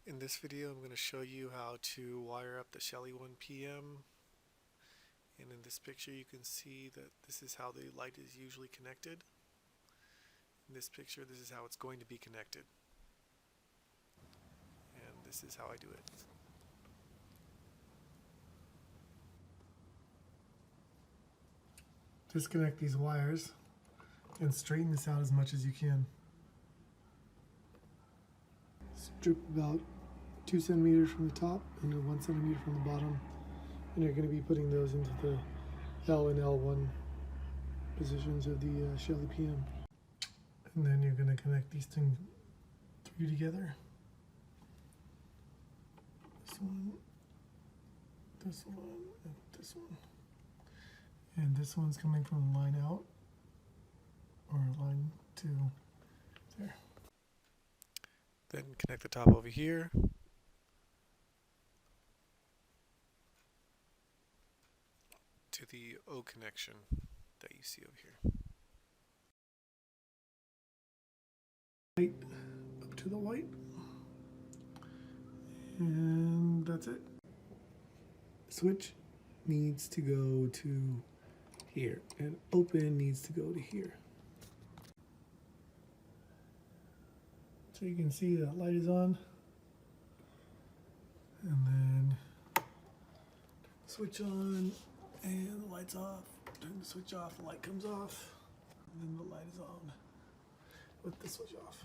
In this video I'm going to show you how to wire up the Shelly 1PM, and in this picture you can see that this is how the light is usually connected. In this picture this is how it's going to be connected, and this is how I do it. Disconnect these wires and straighten this out as much as you can. Strip about 2 centimeters from the top and 1 centimeter from the bottom, and you're going to be putting those into the L and L1 positions of the Shelly PM. And then you're going to connect these three together. This one, this one, and this one. And this one's coming from the line out, or line to there. Then connect the top over here. To the O connection that you see over here. Right up to the white. And that's it. Switch needs to go to here, and open needs to go to here. So you can see that light is on, and then switch on, and the light's off. Turn the switch off, the light comes off, and then the light is on with the switch off.